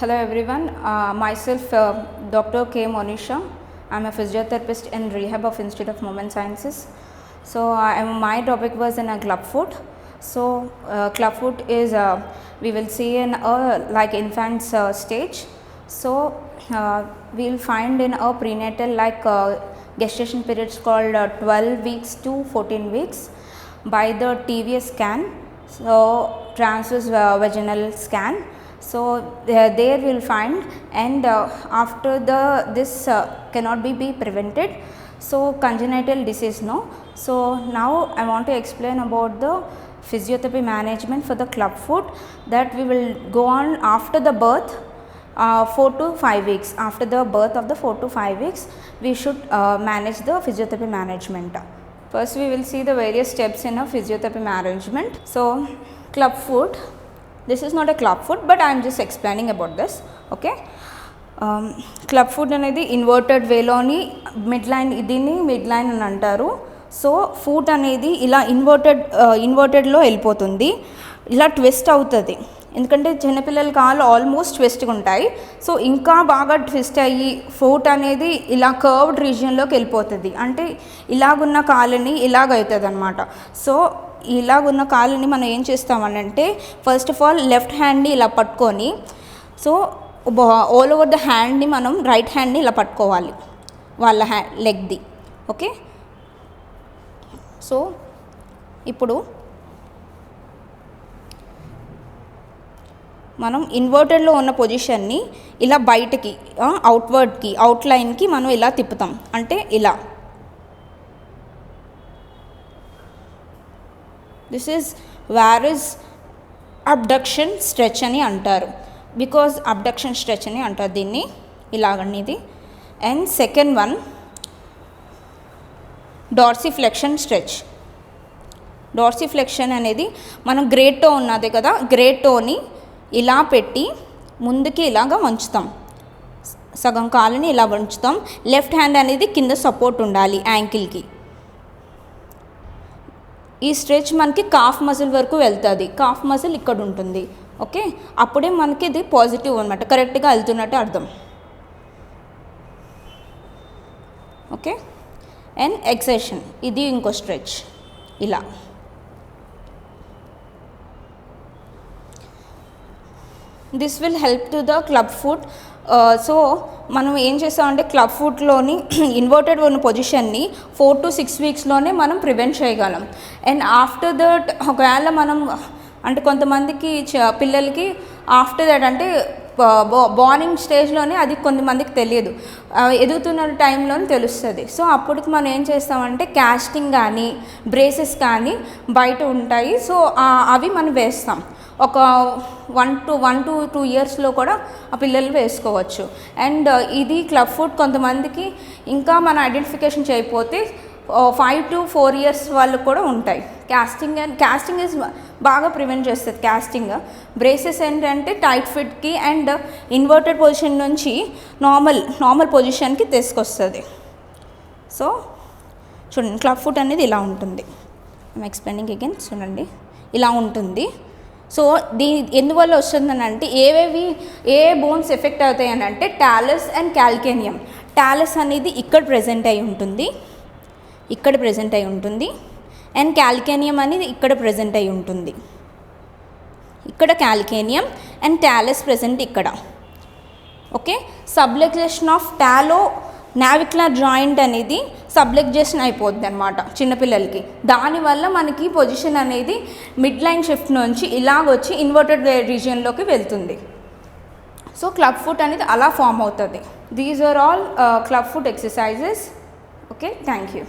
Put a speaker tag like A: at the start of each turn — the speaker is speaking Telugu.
A: Hello everyone, myself Dr. K. Monisha. I am a physiotherapist in Rehab of Institute of Movement Sciences. So my topic was in a clubfoot. So clubfoot is we will see in a like infant's stage. So we will find in a prenatal like gestation periods called 12 weeks to 14 weeks by the TVS scan. So transverse vaginal scan. So there we will find, and after this cannot be prevented. So congenital disease no. So now I want to explain about the physiotherapy management for the clubfoot, that we will go on after the birth 4 to 5 weeks. After the birth of the 4 to 5 weeks we should manage the physiotherapy management. First we will see the various steps in a physiotherapy management. So clubfoot, this is not a clubfoot but I am just explaining about this. Okay, clubfoot అనేది ఇన్వర్టెడ్ వేలోని మిడ్ లైన్, దీన్ని మిడ్ లైన్ అని అంటారు. సో ఫూట్ అనేది ఇలా ఇన్వర్టెడ్లో వెళ్ళిపోతుంది, ఇలా ట్విస్ట్ అవుతుంది. ఎందుకంటే చిన్నపిల్లల కాళ్ళు ఆల్మోస్ట్ ట్విస్ట్గా ఉంటాయి. సో ఇంకా బాగా ట్విస్ట్ అయ్యి ఫూట్ అనేది ఇలా కర్వ్డ్ రీజియన్లోకి వెళ్ళిపోతుంది. అంటే ఇలాగున్న కాళ్ళని ఇలాగవుతుంది అనమాట. సో ఇలాగున్న కాళ్ళని మనం ఏం చేస్తామనంటే, ఫస్ట్ ఆఫ్ ఆల్ లెఫ్ట్ హ్యాండ్ని ఇలా పట్టుకొని, సో ఆల్ ఓవర్ ద హ్యాండ్ని మనం రైట్ హ్యాండ్ని ఇలా పట్టుకోవాలి వాళ్ళ లెగ్ది. ఓకే, సో ఇప్పుడు మనం ఇన్వర్టెడ్లో ఉన్న పొజిషన్ని ఇలా బయటకి అవుట్వర్డ్కి అవుట్లైన్కి మనం ఇలా తిప్పుతాం. అంటే ఇలా, దిస్ ఈజ్ వారస్ అబ్డక్షన్ స్ట్రెచ్ అని అంటారు. బికాజ్ అబ్డక్షన్ స్ట్రెచ్ అని అంటారు దీన్ని, ఇలాగండి ఇది. And second one dorsiflexion stretch. Dorsiflexion అనేది మనం గ్రేట్ టో ఉన్నది కదా, గ్రేట్ టోని ఇలా పెట్టి ముందుకి ఇలాగా వంచుతాం, సగం కాలుని ఇలా వంచుతాం. లెఫ్ట్ హ్యాండ్ అనేది కింద సపోర్ట్ ఉండాలి యాంకిల్కి. ఈ స్ట్రెచ్ మనకి కాఫ్ మజిల్ వరకు వెళ్తుంది, కాఫ్ మజిల్ ఇక్కడ ఉంటుంది. ఓకే, అప్పుడే మనకి ఇది పాజిటివ్ అనమాట, కరెక్ట్గా వెళ్తున్నట్టు అర్థం. ఓకే, అండ్ ఎక్సెషన్, ఇది ఇంకో స్ట్రెచ్ ఇలా. This will help to the club foot. So మనం ఏం చేస్తామంటే క్లబ్ ఫుట్లోని ఇన్వర్టెడ్ ఉన్న పొజిషన్ని 4 to 6 వీక్స్లోనే మనం ప్రివెంట్ చేయగలం. అండ్ ఆఫ్టర్ దట్ ఒకవేళ మనం అంటే కొంతమందికి పిల్లలకి ఆఫ్టర్ దట్ అంటే బార్నింగ్ స్టేజ్లోనే అది కొంతమందికి తెలియదు, ఎదుగుతున్న టైంలోనే తెలుస్తుంది. సో అప్పటికి మనం ఏం చేస్తామంటే క్యాస్టింగ్ కానీ బ్రేసెస్ కానీ బయట ఉంటాయి. సో అవి మనం వేస్తాం. ఒక 1 to 2 ఇయర్స్లో కూడా ఆ పిల్లలు వేసుకోవచ్చు. అండ్ ఇది క్లబ్ ఫుట్ కొంతమందికి ఇంకా మనం ఐడెంటిఫికేషన్ చేయకపోతే 5 to 4 ఇయర్స్ వాళ్ళు కూడా ఉంటాయి. క్యాస్టింగ్ ఇస్ బాగా ప్రివెంట్ చేస్తుంది. క్యాస్టింగ్ బ్రేసెస్ ఏంటంటే టైట్ ఫిట్కి అండ్ ఇన్వర్టెడ్ పొజిషన్ నుంచి నార్మల్ పొజిషన్కి తీసుకొస్తుంది. సో చూడండి, క్లబ్ ఫుట్ అనేది ఇలా ఉంటుంది. I'm explaining again. చూడండి, ఇలా ఉంటుంది. సో ఎందువల్ల వస్తుందని అంటే ఏ బోన్స్ ఎఫెక్ట్ అవుతాయి అని అంటే టాలస్ అండ్ క్యాల్కేనియం. టాలస్ అనేది ఇక్కడ ప్రెజెంట్ అయి ఉంటుంది, ఇక్కడ ప్రెజెంట్ అయి ఉంటుంది. అండ్ క్యాల్కేనియం అనేది ఇక్కడ ప్రెజెంట్ అయి ఉంటుంది, ఇక్కడ క్యాల్కేనియం అండ్ టాలస్ ప్రెజెంట్ ఇక్కడ. ఓకే, సబ్లెక్జేషన్ ఆఫ్ నావిక్యులర్ జాయింట్ అనేది సబ్లెక్జేషన్ అయిపోద్ది అనమాట చిన్నపిల్లలకి. దానివల్ల మనకి పొజిషన్ అనేది మిడ్ లైన్ షిఫ్ట్ నుంచి ఇలాగొచ్చి ఇన్వర్టెడ్ రీజియన్లోకి వెళ్తుంది. సో క్లబ్ ఫుట్ అనేది అలా ఫామ్ అవుతుంది. These are all club foot exercises. Okay, thank you.